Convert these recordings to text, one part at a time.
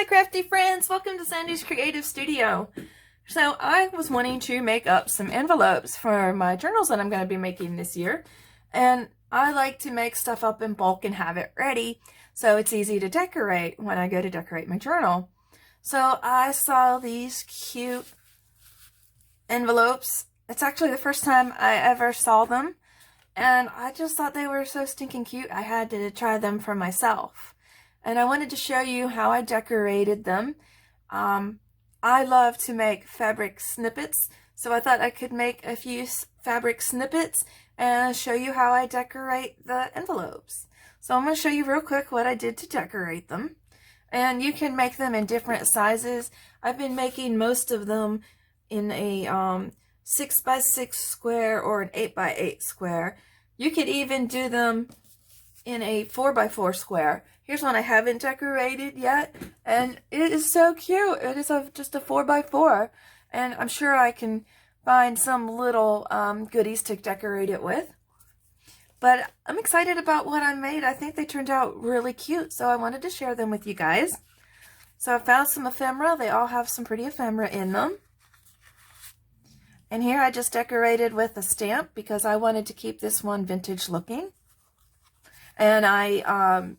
my crafty friends, welcome to Sandy's Creative Studio. So I was wanting to make up some envelopes for my journals that I'm going to be making this year, and I like to make stuff up in bulk and have it ready so it's easy to decorate when I go to decorate my journal. So I saw these cute envelopes. It's actually the first time I ever saw them, and I just thought they were so stinking cute I had to try them for myself. And I wanted to show you how I decorated them. I love to make fabric snippets, so I thought I could make a few fabric snippets and show you how I decorate the envelopes. So I'm going to show you real quick what I did to decorate them. And you can make them in different sizes. I've been making most of them in a 6x6 square or an 8x8 square. You could even do them in a 4x4 square. Here's one I haven't decorated yet, and it is so cute. It is just a 4x4, and I'm sure I can find some little goodies to decorate it with. But I'm excited about what I made. I think they turned out really cute, so I wanted to share them with you guys. So I found some ephemera. They all have some pretty ephemera in them. And here I just decorated with a stamp because I wanted to keep this one vintage looking. And I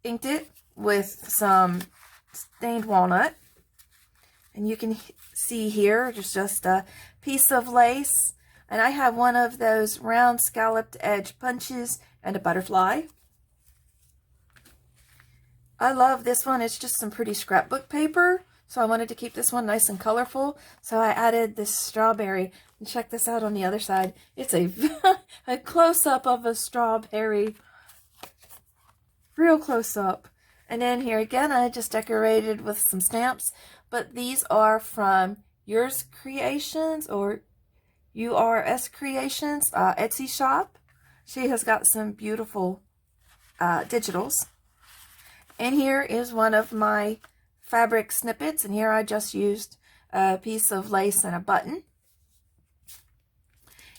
inked it with some stained walnut. And you can see here just a piece of lace. And I have one of those round scalloped edge punches and a butterfly. I love this one. It's just some pretty scrapbook paper. So I wanted to keep this one nice and colorful. So I added this strawberry. And check this out on the other side. It's a close-up of a strawberry. Real close up. And then here again, I just decorated with some stamps, but these are from Yours Creations or URS Creations Etsy shop. She has got some beautiful digitals. And here is one of my fabric snippets, and here I just used a piece of lace and a button.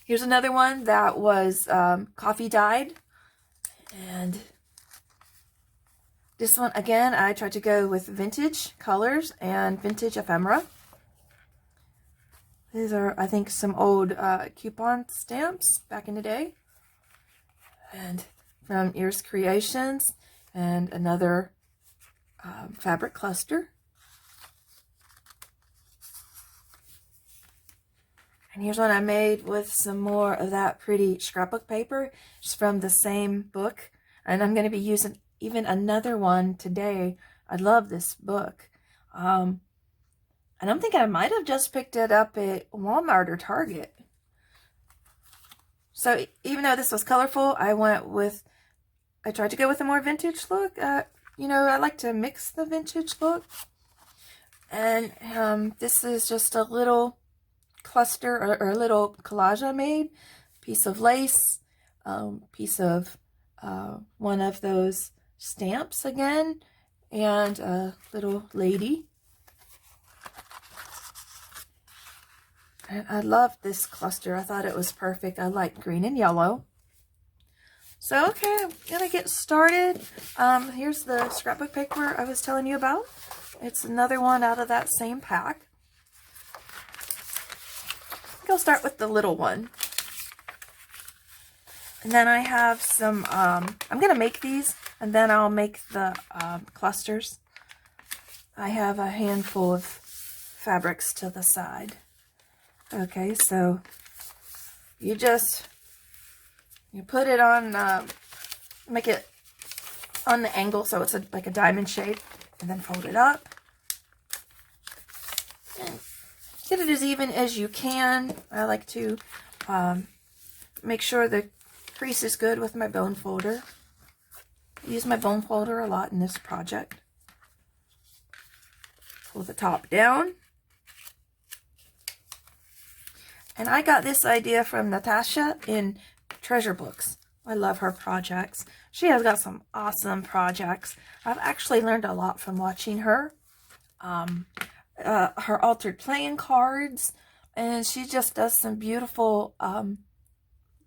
Here's another one that was coffee dyed, and this one, again, I tried to go with vintage colors and vintage ephemera. These are, I think, some old coupon stamps back in the day. And from Ears Creations, and another fabric cluster. And here's one I made with some more of that pretty scrapbook paper. It's from the same book. And I'm going to be using even another one today. I love this book. And I'm thinking I might have just picked it up at Walmart or Target. So even though this was colorful, I tried to go with a more vintage look. You know, I like to mix the vintage look. And this is just a little cluster or a little collage I made. Piece of lace, piece of one of those stamps again, and a little lady. And I love this cluster. I thought it was perfect. I like green and yellow. So okay, I'm gonna get started. Here's the scrapbook paper I was telling you about. It's another one out of that same pack. I think I'll start with the little one. And then I have some, I'm going to make these, and then I'll make the clusters. I have a handful of fabrics to the side. Okay, so you put it on, make it on the angle so it's like a diamond shape, and then fold it up. And get it as even as you can. I like to make sure the crease is good with my bone folder. I use my bone folder a lot in this project. Pull the top down. And I got this idea from Natasha in Treasure Books. I love her projects. She has got some awesome projects. I've actually learned a lot from watching her. Her altered playing cards, and she just does some beautiful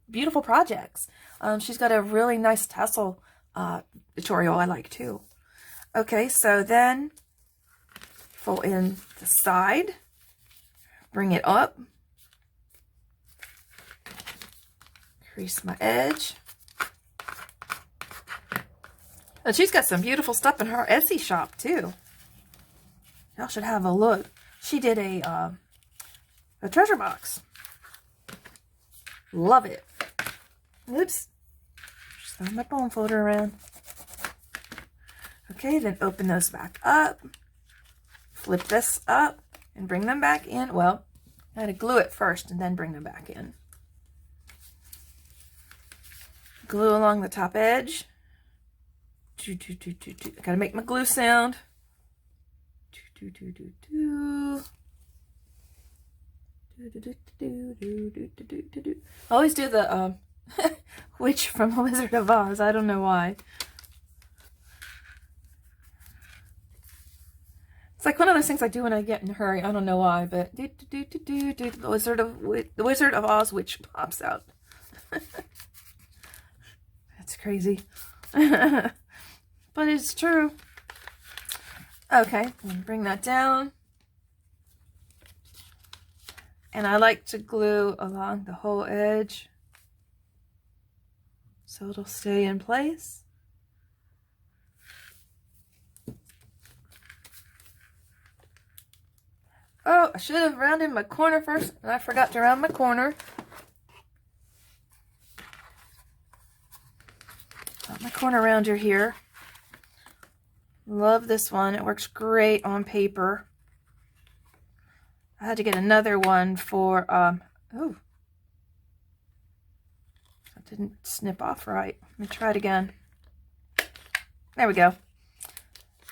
beautiful projects. She's got a really nice tassel tutorial I like too. Okay, so then fold in the side, bring it up, crease my edge. And she's got some beautiful stuff in her Etsy shop too. Y'all should have a look. She did a treasure box. Love it. Oops. Just throw my bone folder around. Okay, then open those back up. Flip this up and bring them back in. Well, I had to glue it first and then bring them back in. Glue along the top edge. I gotta make my glue sound. I always do the witch from The Wizard of Oz. I don't know why. It's like one of those things I do when I get in a hurry. I don't know why, but the Wizard of Oz witch pops out. That's crazy. But it's true. Okay, bring that down. And I like to glue along the whole edge so it'll stay in place. Oh, I should have rounded my corner first, and I forgot to round my corner. Got my corner rounder here. Love this one. It works great on paper. I had to get another one for, oh, that didn't snip off right. Let me try it again. There we go.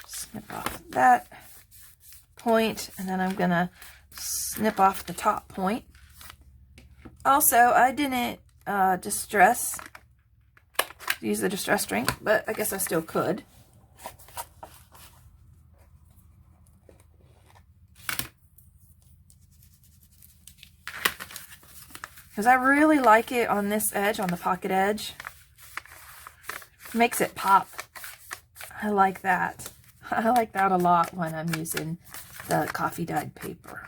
Snip off that point, and then I'm gonna snip off the top point. Also, I didn't use the distress string, but I guess I still could. Because I really like it on this edge, on the pocket edge. Makes it pop. I like that. I like that a lot when I'm using the coffee dyed paper.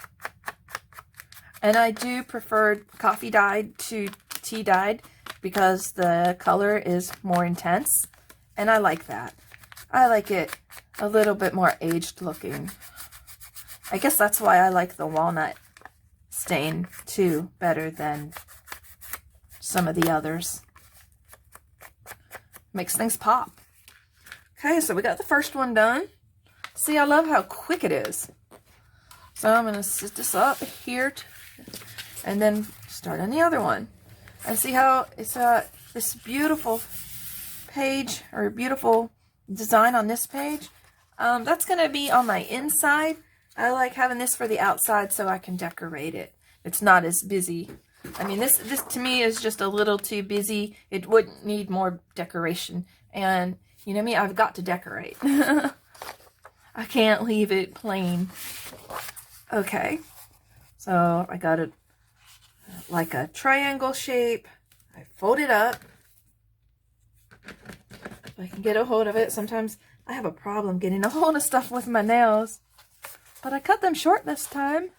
And I do prefer coffee dyed to tea dyed because the color is more intense. And I like that. I like it a little bit more aged looking. I guess that's why I like the walnut stain too better than some of the others. Makes things pop. Okay, so we got the first one done. See, I love how quick it is. So I'm going to sit this up here and then start on the other one. And see how it's this beautiful page or beautiful design on this page. That's going to be on my inside. I like having this for the outside so I can decorate it. It's not as busy. I mean, this to me is just a little too busy. It wouldn't need more decoration. And you know me, I've got to decorate. I can't leave it plain. Okay, so I got it like a triangle shape. I fold it up. If I can get a hold of it. Sometimes I have a problem getting a hold of stuff with my nails. But I cut them short this time.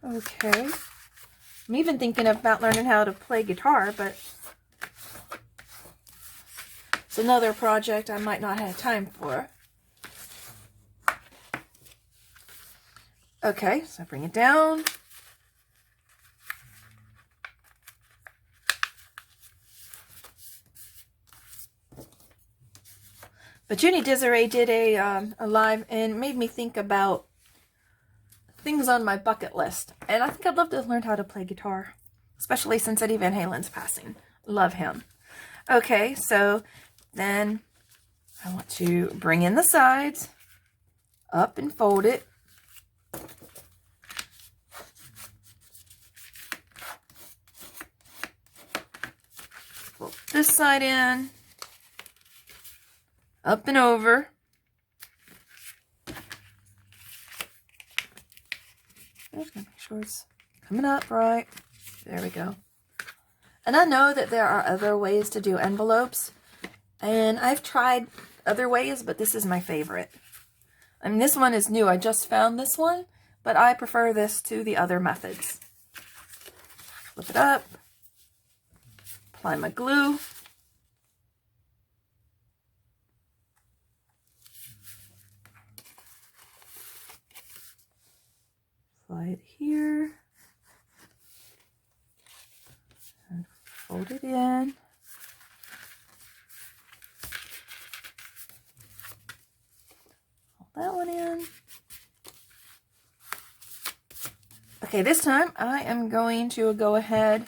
Okay. I'm even thinking about learning how to play guitar, but it's another project I might not have time for. Okay, so I bring it down. But Junie Desiree did a live and made me think about things on my bucket list. And I think I'd love to learn how to play guitar, especially since Eddie Van Halen's passing. Love him. Okay, so then I want to bring in the sides, up and fold it. Fold this side in, up and over. Just make sure it's coming up right. There we go. And I know that there are other ways to do envelopes. And I've tried other ways, but this is my favorite. I mean, this one is new. I just found this one, but I prefer this to the other methods. Flip it up. Apply my glue. Slide it here. And fold it in. Fold that one in. Okay, this time I am going to go ahead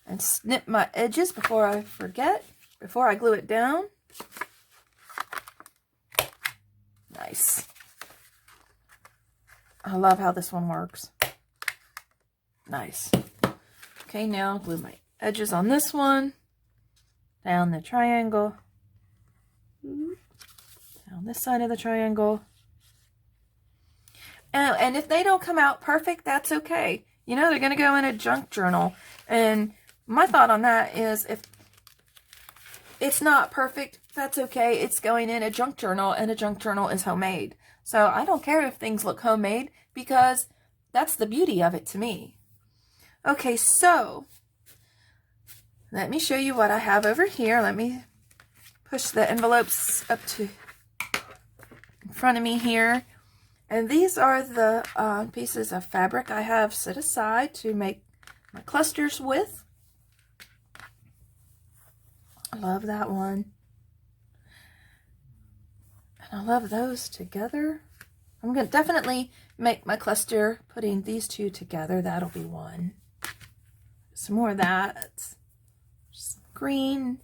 and snip my edges before I forget, before I glue it down. Nice. I love how this one works. Nice. Okay, now glue my edges on this one, down the triangle, down this side of the triangle. And if they don't come out perfect, that's okay. You know, they're going to go in a junk journal. And my thought on that is, if it's not perfect, that's okay. It's going in a junk journal, and a junk journal is homemade. So I don't care if things look homemade, because that's the beauty of it to me. Okay, so let me show you what I have over here. Let me push the envelopes up to in front of me here. And these are the pieces of fabric I have set aside to make my clusters with. I love that one. And I love those together. I'm going to definitely make my cluster putting these two together. That'll be one. Some more of that. Some green.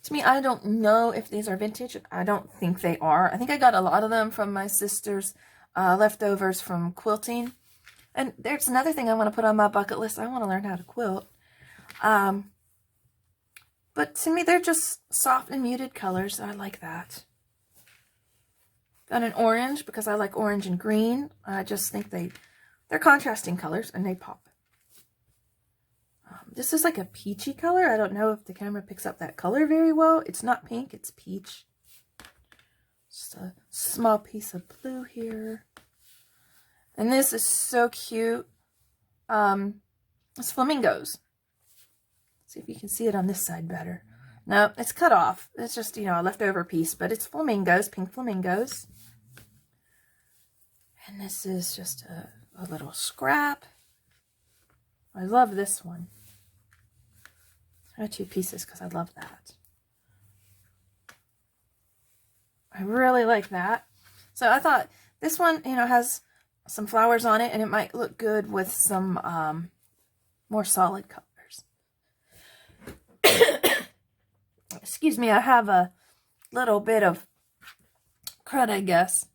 To me, I don't know if these are vintage. I don't think they are. I think I got a lot of them from my sister's leftovers from quilting. And there's another thing I want to put on my bucket list. I want to learn how to quilt. But to me, they're just soft and muted colors. I like that. Got an orange because I like orange and green. I just think they're contrasting colors and they pop. This is like a peachy color. I don't know if the camera picks up that color very well. It's not pink, it's peach. Just a small piece of blue here. And this is so cute. It's flamingos. See if you can see it on this side better. No, it's cut off. It's just, you know, a leftover piece, but it's flamingos, pink flamingos. And this is just a little scrap. I love this one. I have two pieces because I love that. I really like that. So I thought this one, you know, has some flowers on it, and it might look good with some more solid colors. Excuse me, I have a little bit of crud, I guess.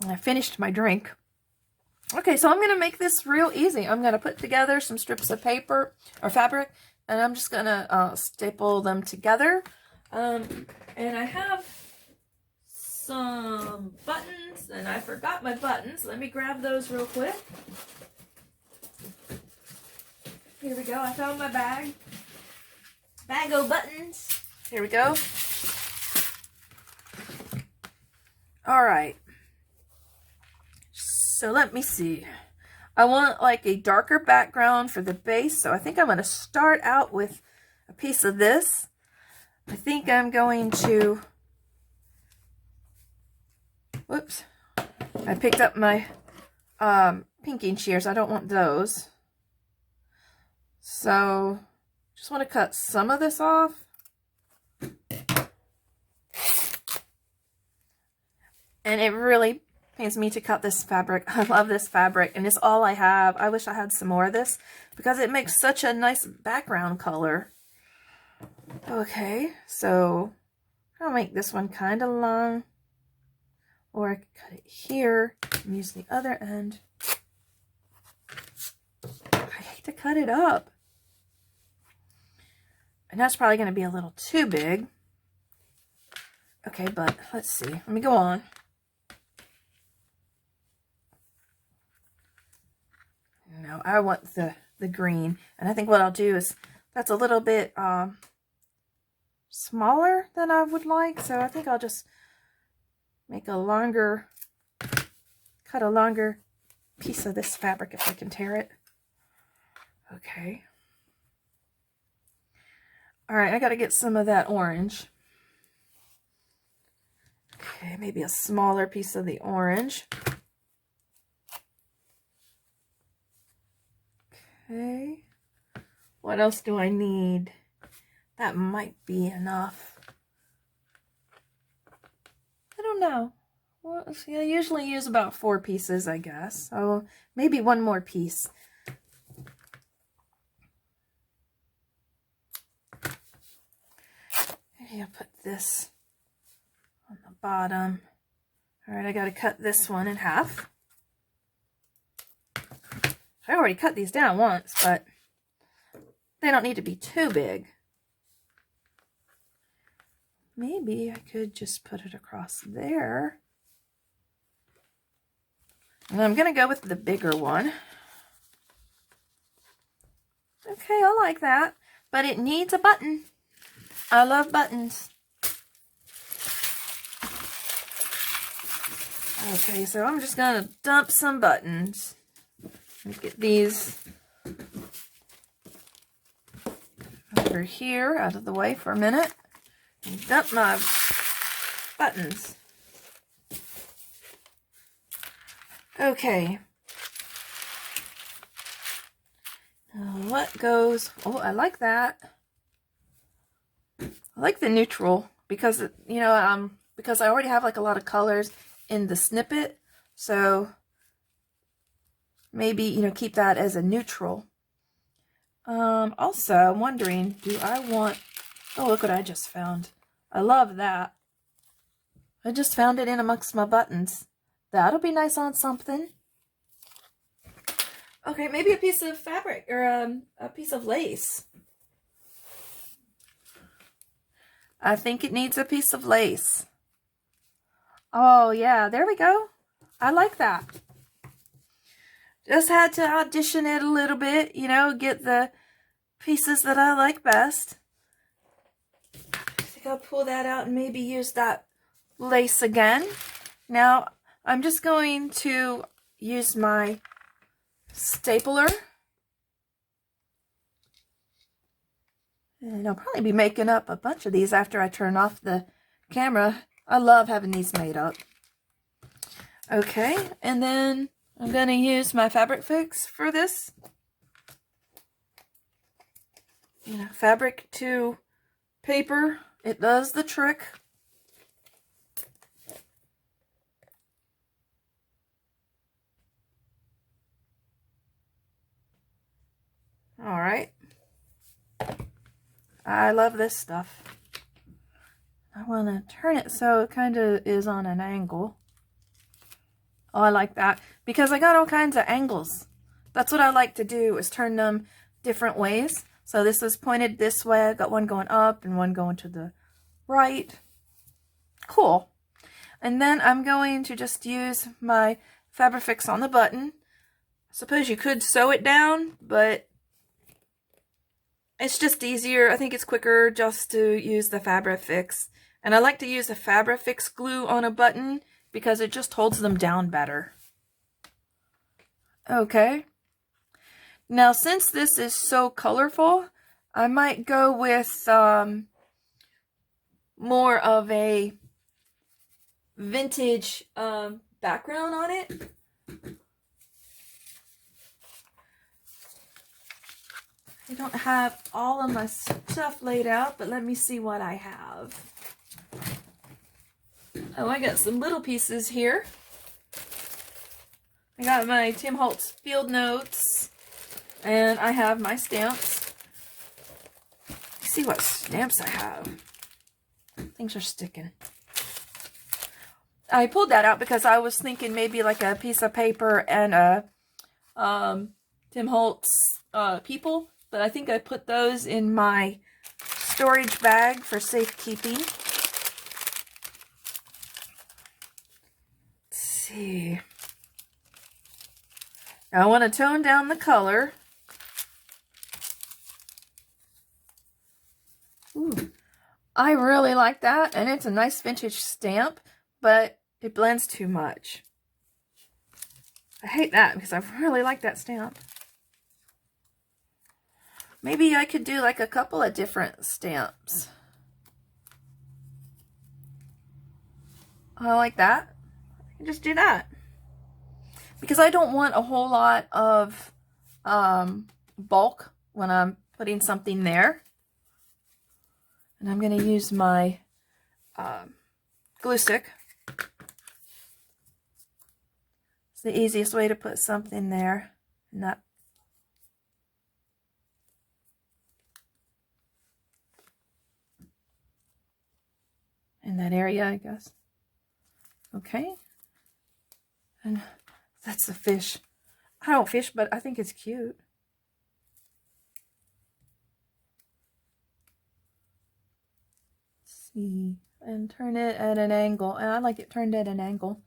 I finished my drink. Okay, so I'm going to make this real easy. I'm going to put together some strips of paper or fabric, and I'm just going to staple them together. And I have some buttons, and I forgot my buttons. Let me grab those real quick. Here we go. I found my bag. Bag of buttons. Here we go. All right. So let me see. I want like a darker background for the base. So I think I'm going to start out with a piece of this. I think I'm going to, whoops. I picked up my pinking shears. I don't want those. So just want to cut some of this off. And it really pains me to cut this fabric. I love this fabric, and it's all I have. I wish I had some more of this because it makes such a nice background color. Okay, so I'll make this one kind of long, or I could cut it here and use the other end. I hate to cut it up. And that's probably going to be a little too big. Okay, but let's see. Let me go on. No, I want the the green. And I think what I'll do is, that's a little bit smaller than I would like. So I think I'll just make a longer, cut a longer piece of this fabric if I can tear it. Okay. All right, I got to get some of that orange. Okay, maybe a smaller piece of the orange. Okay. What else do I need? That might be enough. I don't know. Well, see, I usually use about 4 pieces, I guess. So maybe one more piece. Maybe I'll put this on the bottom. All right, I got to cut this one in half. I already cut these down once, but they don't need to be too big. Maybe I could just put it across there. And I'm going to go with the bigger one. Okay, I like that. But it needs a button. I love buttons. Okay, so I'm just going to dump some buttons. Let me get these over here out of the way for a minute. And dump my buttons. Okay. What goes? Oh, I like that. I like the neutral because, you know, because I already have like a lot of colors in the snippet. So maybe, you know, keep that as a neutral. Also, I'm wondering, do I want, oh, look what I just found. I love that. I just found it in amongst my buttons. That'll be nice on something. Okay, maybe a piece of fabric or a piece of lace. I think it needs a piece of lace. Oh, yeah, there we go. I like that. Just had to audition it a little bit, you know, get the pieces that I like best. I think I'll pull that out and maybe use that lace again. Now, I'm just going to use my stapler. And I'll probably be making up a bunch of these after I turn off the camera. I love having these made up. Okay, and then I'm going to use my Fabric Fix for this. You know, fabric to paper, it does the trick. All right. I love this stuff. I want to turn it so it kind of is on an angle. Oh, I like that because I got all kinds of angles. That's what I like to do, is turn them different ways. So this is pointed this way. I got one going up and one going to the right. Cool. And then I'm going to just use my Fabric Fix on the button. I suppose you could sew it down, but it's just easier. I think it's quicker just to use the Fabric Fix. And I like to use the Fabric Fix glue on a button because it just holds them down better. Okay. Now, since this is so colorful, I might go with more of a vintage background on it. I don't have all of my stuff laid out, but let me see what I have. Oh, I got some little pieces here. I got my Tim Holtz field notes, and I have my stamps. Let's see what stamps I have. Things are sticking. I pulled that out because I was thinking maybe like a piece of paper and a Tim Holtz people, but I think I put those in my storage bag for safekeeping. Let's see. Now I want to tone down the color. I really like that, and it's a nice vintage stamp, but it blends too much. I hate that because I really like that stamp. Maybe I could do like a couple of different stamps. I like that. I can just do that. Because I don't want a whole lot of bulk when I'm putting something there. And I'm going to use my glue stick. It's the easiest way to put something there. Not in that area, I guess. Okay. And that's the fish. I don't fish, but I think it's cute. Let's see. And turn it at an angle. And I like it turned at an angle.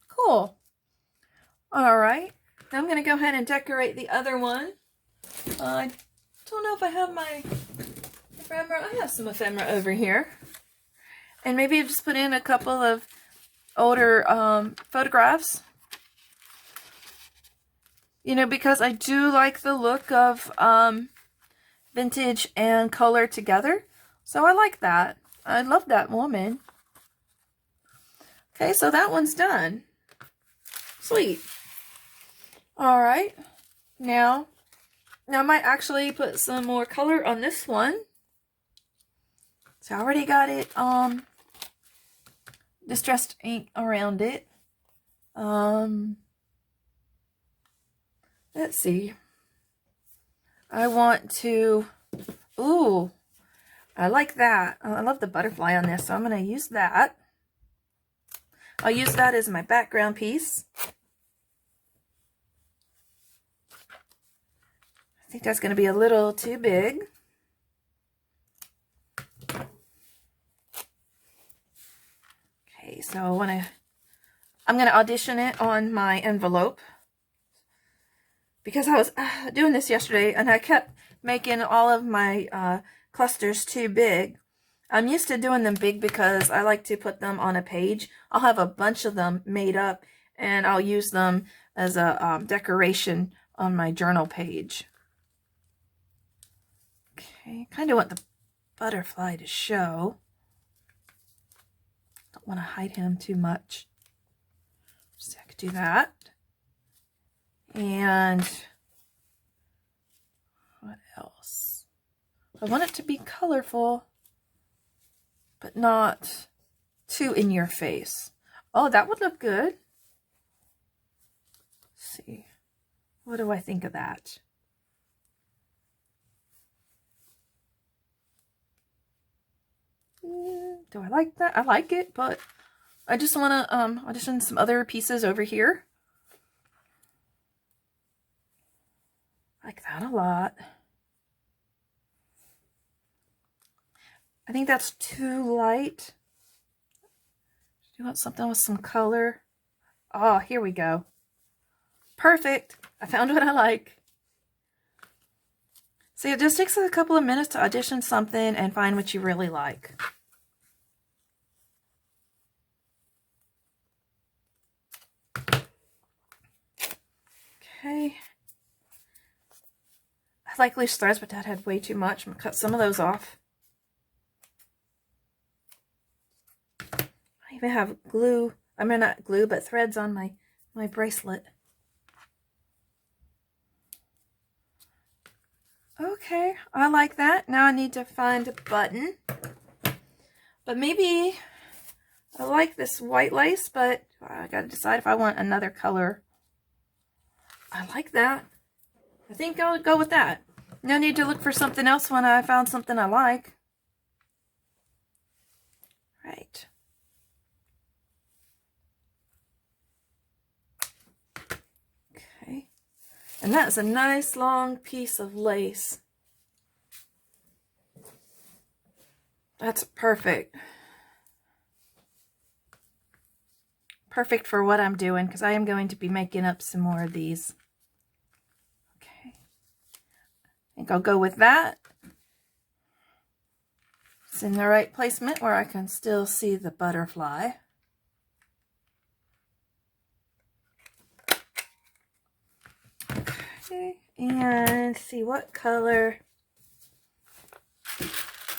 Cool. All right. Now I'm going to go ahead and decorate the other one. I don't know if I have my ephemera. I have some ephemera over here. And maybe I'll just put in a couple of older photographs. You know, because I do like the look of vintage and color together. So I like that. I love that woman. Okay, so that one's done. Sweet. All right. Now I might actually put some more color on this one. So I already got it distressed ink around it. Let's see. I want to, ooh, I like that. I love the butterfly on this, so I'm going to use that. I'll use that as my background piece. I think that's going to be a little too big. Okay, so I'm going to audition it on my envelope. Because I was doing this yesterday and I kept making all of my clusters too big. I'm used to doing them big because I like to put them on a page. I'll have a bunch of them made up and I'll use them as a decoration on my journal page. Okay, kind of want the butterfly to show. Don't want to hide him too much. So I could do that. And what else? I want it to be colorful, but not too in your face. Oh, that would look good. Let's see. What do I think of that? Do I like that? I like it, but I just want to audition some other pieces over here. Like that a lot. I think that's too light. Do you want something with some color? Oh, here we go. Perfect. I found what I like. See, it just takes a couple of minutes to audition something and find what you really like. Okay. I like loose threads, but that had way too much. I'm going to cut some of those off. I even have glue. I mean, not glue, but threads on my bracelet. Okay, I like that. Now I need to find a button. But maybe I like this white lace, but I gotta decide if I want another color. I like that. I think I'll go with that. No need to look for something else when I found something I like. Right. Okay. And that's a nice long piece of lace. That's perfect. Perfect for what I'm doing, because I am going to be making up some more of these. Okay. I think I'll go with that. It's in the right placement where I can still see the butterfly. Okay, and see what color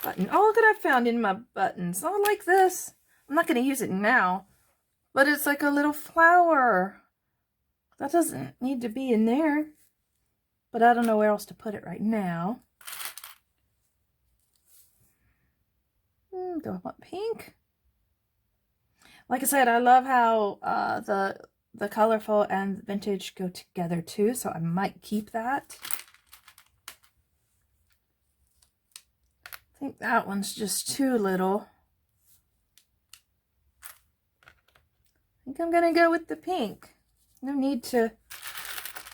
button. Oh, look what I found in my buttons. Oh, I like this. I'm not going to use it now, but it's like a little flower. That doesn't need to be in there, but I don't know where else to put it right now. Do I want pink? Like I said, I love how the colorful and vintage go together too, so I might keep that. I think that one's just too little. I think I'm gonna go with the pink. No need to,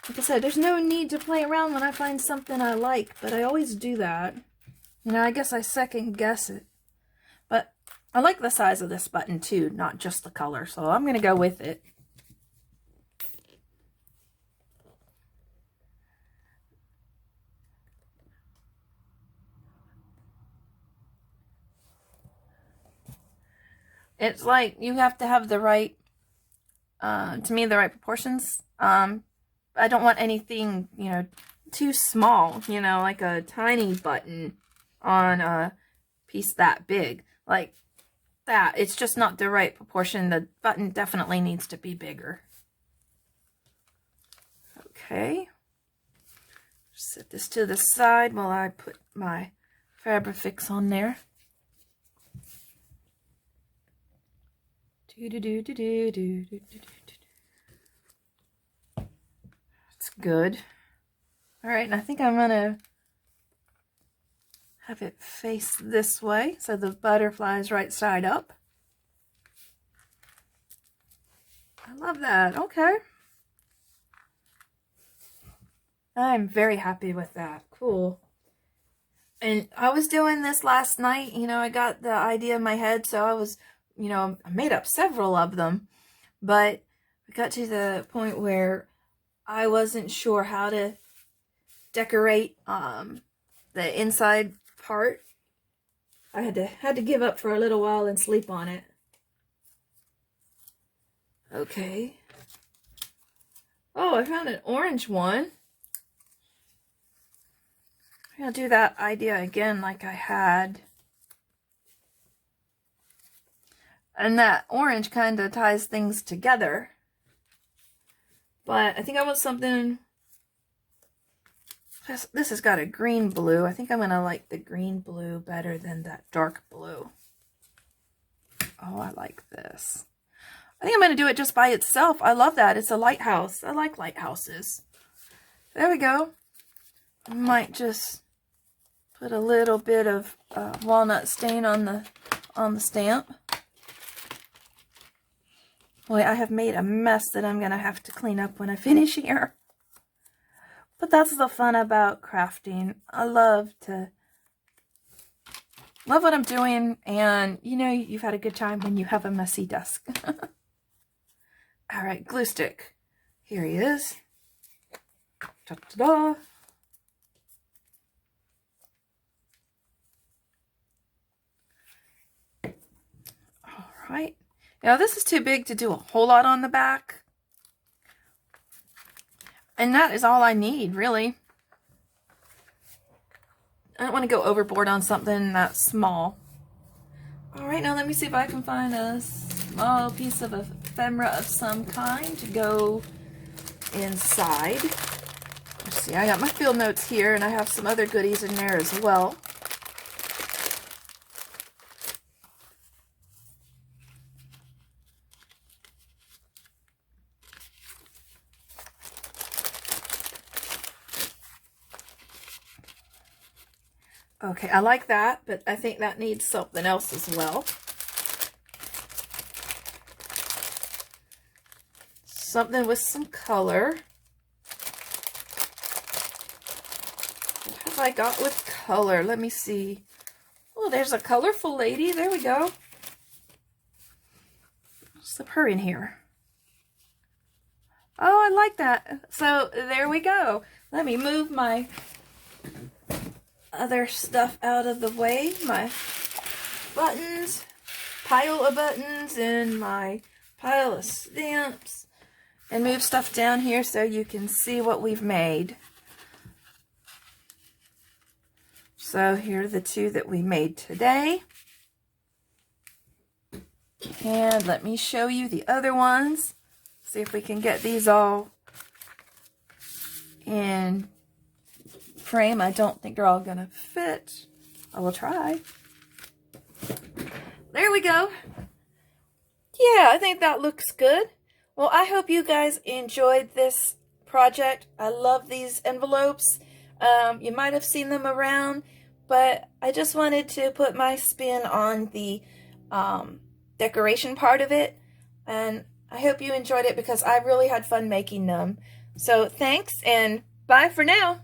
like I said, there's no need to play around when I find something I like, but I always do that. You know, I guess I second guess it. But I like the size of this button too, not just the color, so I'm gonna go with it. It's like you have to have the right, to me, the right proportions. I don't want anything, you know, too small, you know, like a tiny button on a piece that big. Like that, it's just not the right proportion. The button definitely needs to be bigger. Okay. Set this to the side while I put my Fabrifix on there. It's good. All right, and I think I'm gonna have it face this way so the butterfly is right side up. I love that. Okay. I'm very happy with that. Cool. And I was doing this last night. You know, I got the idea in my head, so I was, you know, I made up several of them, but I got to the point where I wasn't sure how to decorate the inside part. I had to give up for a little while and sleep on it. Okay. Oh, I found an orange one. I'm gonna do that idea again like I had. And that orange kind of ties things together. But I think I want something... This has got a green blue. I think I'm going to like the green blue better than that dark blue. Oh, I like this. I think I'm going to do it just by itself. I love that. It's a lighthouse. I like lighthouses. There we go. I might just put a little bit of walnut stain on the stamp. Boy, I have made a mess that I'm going to have to clean up when I finish here. But that's the fun about crafting. I love what I'm doing, and you know you've had a good time when you have a messy desk. All right, glue stick. Here he is. Ta-da-da. All right. Now this is too big to do a whole lot on the back. And that is all I need, really. I don't want to go overboard on something that small. All right, now let me see if I can find a small piece of ephemera of some kind to go inside. Let's see, I got my field notes here, and I have some other goodies in there as well. Okay, I like that, but I think that needs something else as well. Something with some color. What have I got with color? Let me see. Oh, there's a colorful lady. There we go. Slip her in here. Oh, I like that. So there we go. Let me move my other stuff out of the way, my buttons, pile of buttons in my pile of stamps, and move stuff down here so you can see what we've made. So here are the two that we made today. And let me show you the other ones. See if we can get these all in frame. I don't think they're all gonna fit. I will try. There we go. Yeah, I think that looks good. Well, I hope you guys enjoyed this project. I love these envelopes. You might have seen them around, but I just wanted to put my spin on the decoration part of it. And I hope you enjoyed it because I really had fun making them. So thanks and bye for now.